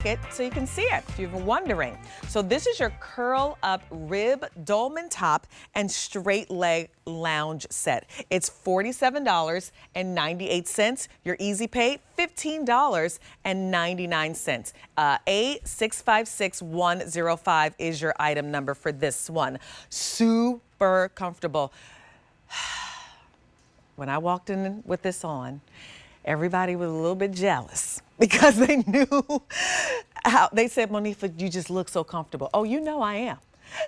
it so you can see it if you've been wondering. So this is your curl up rib Dolman top and straight leg lounge set. It's $47.98. Your easy pay, $15.99. A656105 is your item number for this one. Super comfortable. When I walked in with this on, everybody was a little bit jealous because they knew how, they said, Monifa, you just look so comfortable. Oh, you know I am.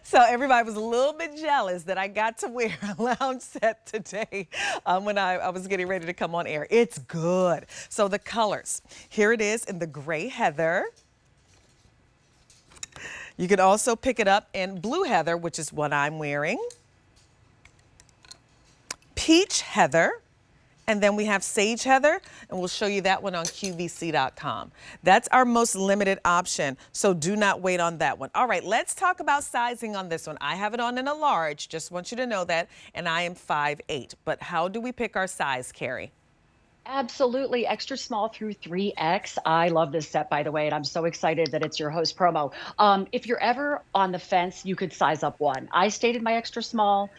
So everybody was a little bit jealous that I got to wear a lounge set today when I was getting ready to come on air. It's good. So the colors, here it is in the gray heather. You can also pick it up in blue heather, which is what I'm wearing. Peach heather. And then we have sage heather, and we'll show you that one on QVC.com. That's our most limited option, so do not wait on that one. All right, let's talk about sizing on this one. I have it on in a large, just want you to know that, and I am 5'8". But how do we pick our size, Carrie? Absolutely. Extra small through 3X. I love this set, by the way, and I'm so excited that it's your host promo. If you're ever on the fence, you could size up one. I stated my extra small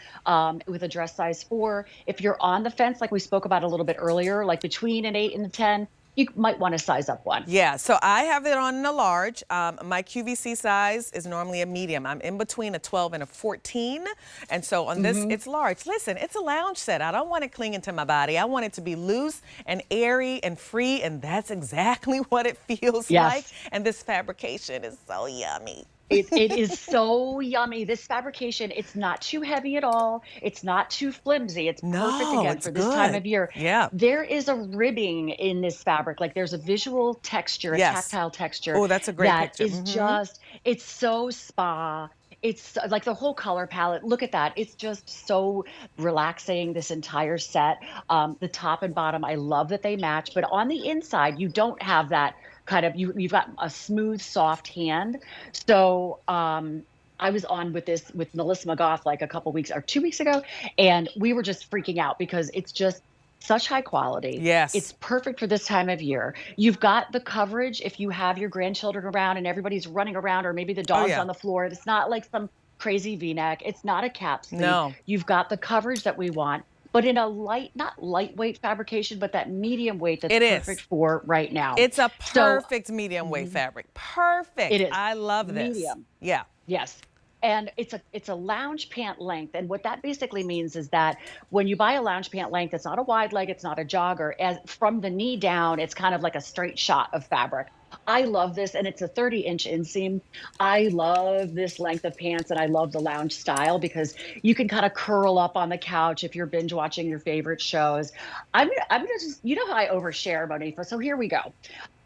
with a dress size 4. If you're on the fence, like we spoke about a little bit earlier, like between an 8 and a 10, you might want to size up one. Yeah, so I have it on a large. My QVC size is normally a medium. I'm in between a 12 and a 14. And so on this, it's large. Listen, it's a lounge set. I don't want it clinging to my body. I want it to be loose and airy and free. And that's exactly what it feels like. And this fabrication is so yummy. It is so yummy. This fabrication, it's not too heavy at all. It's not too flimsy. It's perfect again for this time of year. Yeah. There is a ribbing in this fabric. Like there's a visual texture, a tactile texture. Oh, that's a great picture. That is just, it's so spa. It's like the whole color palette. Look at that. It's just so relaxing, this entire set. The top and bottom, I love that they match. But on the inside, you don't have that kind of, you've got a smooth, soft hand. So I was on with this with Melissa McGough like a couple weeks or 2 weeks ago, and we were just freaking out because it's just such high quality. Yes. It's perfect for this time of year. You've got the coverage if you have your grandchildren around and everybody's running around, or maybe the dog's on the floor. It's not like some crazy V-neck. It's not a cap sleeve. No. You've got the coverage that we want, but in a not lightweight fabrication, but that medium weight that's perfect for right now. It's a perfect medium weight fabric. Perfect. It is. I love this. Medium. Yeah. Yes. And it's a lounge pant length. And what that basically means is that when you buy a lounge pant length, it's not a wide leg, it's not a jogger. As from the knee down, it's kind of like a straight shot of fabric. I love this, and it's a 30-inch inseam. I love this length of pants, and I love the lounge style because you can kind of curl up on the couch if you're binge watching your favorite shows. I'm gonna just, you know how I overshare, Monifa, so here we go.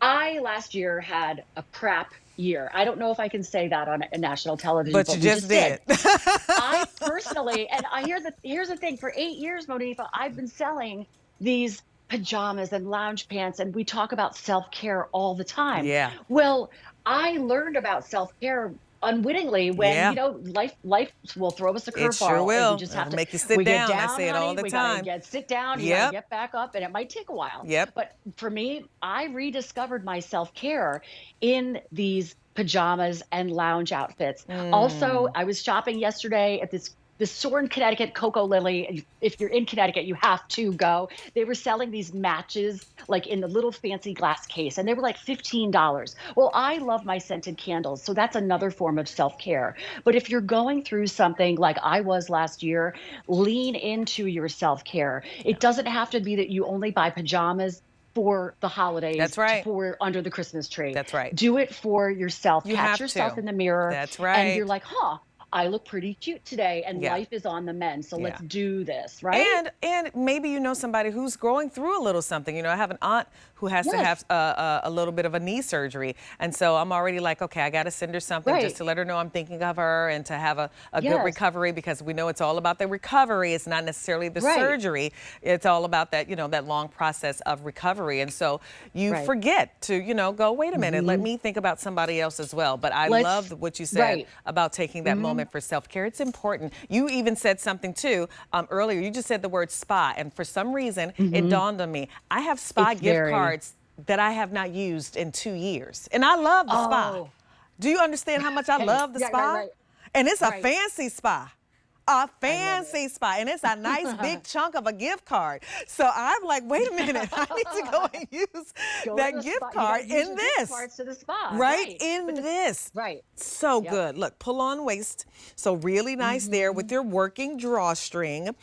I last year had a crap year. I don't know if I can say that on a national television, but you just did. I personally, and here's the thing, for 8 years, Monifa, I've been selling these pajamas and lounge pants, and we talk about self-care all the time. Yeah. Well, I learned about self-care unwittingly when you know life will throw us a curveball. It sure will. We just have to make you sit down. I say it all the time. Sit down. You gotta get back up, and it might take a while. Yep. But for me, I rediscovered my self-care in these pajamas and lounge outfits. Also, I was shopping yesterday at this Soarin', Connecticut, Coco Lily. If you're in Connecticut, you have to go. They were selling these matches like in the little fancy glass case, and they were like $15. Well, I love my scented candles, so that's another form of self-care. But if you're going through something like I was last year, lean into your self-care. It doesn't have to be that you only buy pajamas for the holidays. That's right. For under the Christmas tree. That's right. Do it for yourself. Catch yourself in the mirror. That's right. And you're like, huh, I look pretty cute today, and life is on the mend. So let's do this, right? And maybe you know somebody who's going through a little something. You know, I have an aunt who has to have a little bit of a knee surgery. And so I'm already like, okay, I got to send her something just to let her know I'm thinking of her and to have a good recovery, because we know it's all about the recovery. It's not necessarily the surgery. It's all about that, you know, that long process of recovery. And so you forget to, you know, go, wait a minute, let me think about somebody else as well. But I love what you said about taking that moment for self-care. It's important. You even said something too earlier. You just said the word spa. And for some reason, it dawned on me. I have spa gift cards that I have not used in 2 years. And I love the spa. Oh, Do you understand how much I love the yeah, right, spa? right, And it's a right. fancy spa. A I love it. fancy spa, and it's a nice big chunk of a gift card. So I'm like, wait a minute, I need to go and use Go to that the gift spa. You got card to use in your gift this. cards to the spa, Right right? in But this. right. So Yep. good. Look, pull on waist. So really nice there with Mhm. your working drawstring.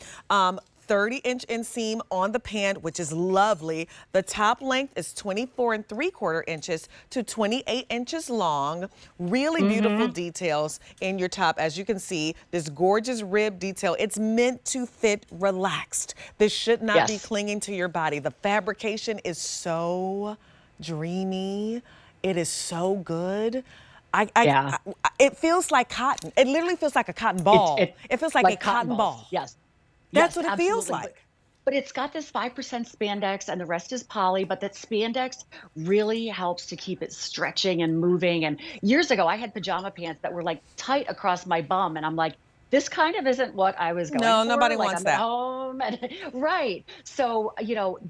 30-inch inseam on the pant, which is lovely. The top length is 24 3/4 inches to 28 inches long. Really beautiful Mhm. details in your top. As you can see, this gorgeous rib detail. It's meant to fit relaxed. This should not be Yes. clinging to your body. The fabrication is so dreamy. It is so good. Yeah. It feels like cotton. It literally feels like a cotton ball. It It feels like a like cotton cotton balls. ball. Yes. That's Yes, what it feels absolutely. like. But it's got this 5% spandex and the rest is poly, but that spandex really helps to keep it stretching and moving. And years ago, I had pajama pants that were like tight across my bum. And I'm like, this kind of isn't what I was going No, for. nobody Like wants I'm at that. home and right. So,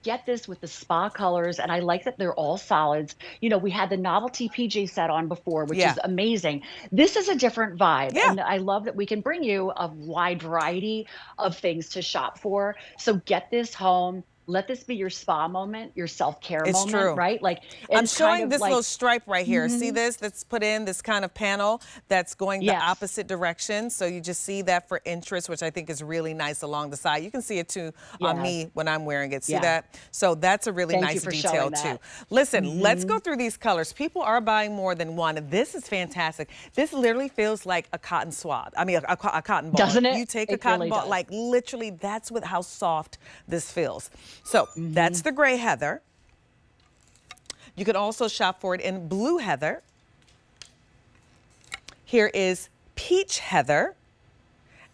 get this with the spa colors. And I like that they're all solids. We had the novelty PJ set on before, which Yeah. is amazing. This is a different vibe. Yeah. And I love that we can bring you a wide variety of things to shop for. So get this home. Let this be your spa moment, your self-care It's moment, true. right? Like, I'm and kind showing of this little like, stripe right here. See mhm, this that's put in this kind of panel that's going the yes, opposite direction. So you just see that for interest, which I think is really nice along the side. You can see it too on yes, me when I'm wearing it. See yeah. that? So that's a really Thank you nice for detail showing too. that. Listen, let's Hmm. go through these colors. People are buying more than one. This is fantastic. This literally feels like a cotton swab. I mean, a cotton ball. Doesn't it? You take a It cotton really ball, does. like literally that's with how soft this feels. So that's Hmm. the gray heather. You can also shop for it in blue heather. Here is peach heather.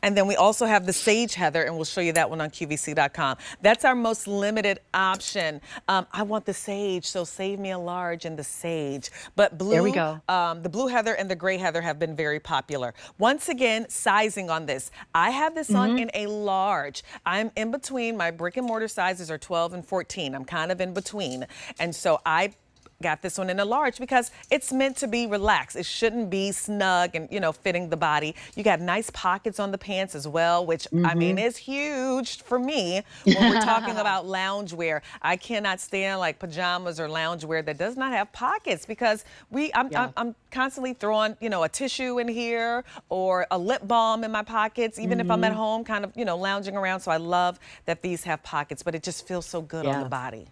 And then we also have the sage heather, and we'll show you that one on QVC.com. That's our most limited option. I want the sage, so save me a large in the sage. But There we blue, go. the blue heather and the gray heather have been very popular. Once again, sizing on this. I have this on Hmm. in a large. I'm in between. My brick and mortar sizes are 12 and 14. I'm kind of in between. And so I got this one in a large because it's meant to be relaxed. It shouldn't be snug and, fitting the body. You got nice pockets on the pants as well, which I mean Hmm. is huge for me when we're talking about loungewear. I cannot stand like pajamas or loungewear that does not have pockets because Yeah. I'm constantly throwing, a tissue in here or a lip balm in my pockets, even if I'm at Hmm. home kind of, lounging around. So I love that these have pockets, but it just feels so good on the Yeah. body.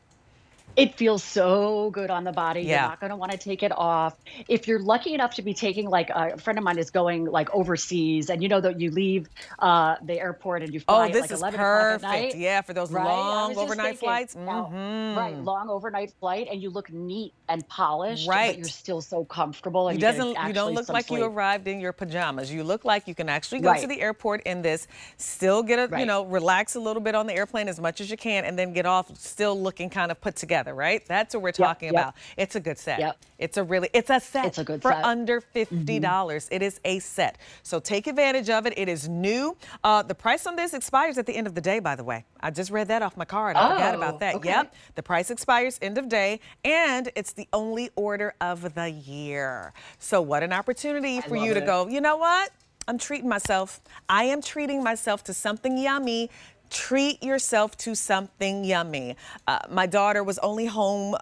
It feels so good on the body. You're Yeah. not going to want to take it off. If you're lucky enough to be taking, like a friend of mine is going like overseas, and you know that you leave the airport and you Oh, fly at this like is 11 o'clock at perfect. night, Yeah, for those right? I long was just overnight thinking flights. now, right? Mm-hmm. Long overnight flight, and you look neat and polished, but you're Right. still so comfortable, and you get You don't actually look some like you sleep. arrived in your pajamas. You look like you can actually go to Right, the airport in this, still get right. relax a little bit on the airplane as much as you can, and then get off still looking kind of put together, right? That's what we're Yep, talking yep, about. It's a good set. yep. It's a set It's a good for set. under Hmm. $50. It is a set. So take advantage of it. It is new. The price on this expires at the end of the day, by the way. I just read that off my card. I forgot about Oh, that. okay. Yep. The price expires end of day, and it's the only order of the year. So what an opportunity I for love you to it. go, you know what? I'm treating myself. I am treating myself to something yummy. Treat yourself to something yummy. My daughter was only home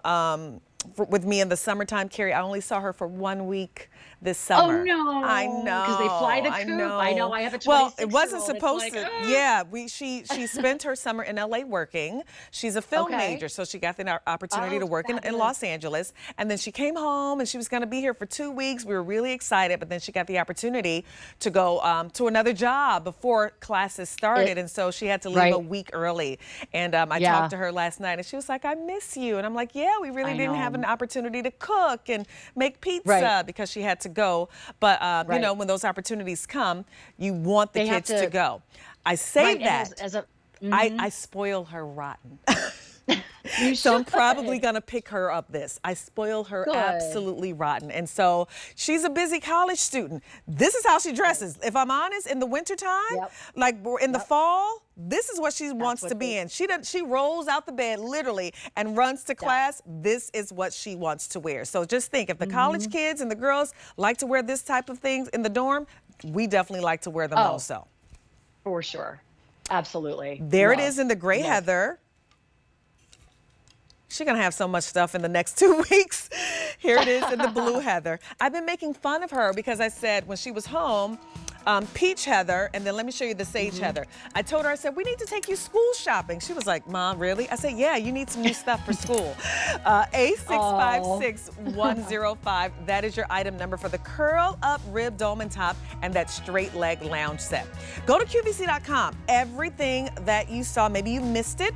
with me in the summertime, Carrie. I only saw her for 1 week this Oh summer. I no, because they fly know, the I coop. I know. know. I have a Well, it 26 year wasn't old. It's supposed like, to. ah. Yeah, she spent her summer in LA working. She's a film Okay. major, so she got the opportunity Oh, to work in fabulous. Los Angeles. And then she came home and she was going to be here for 2 weeks. We were really excited, but then she got the opportunity to go to another job before classes started, It and so she had to leave a right. week early. And I talked Yeah, to her last night, and she was like, "I miss you." And I'm like, "Yeah, we really I didn't have an know. opportunity to cook and make Right, pizza because she had to go." But right. when those opportunities come, you want the They have kids to to go. I say right, and that. as a I mhm. spoil her rotten. You So I'm should. probably gonna pick her up this. I spoil her Good. absolutely rotten. And so she's a busy college student. This is how she dresses. If I'm honest, in the wintertime, Yep. like in the Yep. fall, this is what she wants what to be they- in. She rolls out the bed literally and runs to class. This is what she wants to wear. So just think, if the college kids and the girls like to wear this type of things in the dorm, we definitely like to wear them also. For sure. Absolutely. There it Love. is in the gray Love. heather. She's gonna have so much stuff in the next 2 weeks. Here it is in the blue heather. I've been making fun of her because I said when she was home, peach heather, and then let me show you the sage heather. I told her, I said, we need to take you school shopping. She was like, Mom, really? I said, yeah, you need some new stuff for school. A656105, that is your item number for the curl up rib Dolman top and that straight leg lounge set. Go to QVC.com. Everything that you saw, maybe you missed it,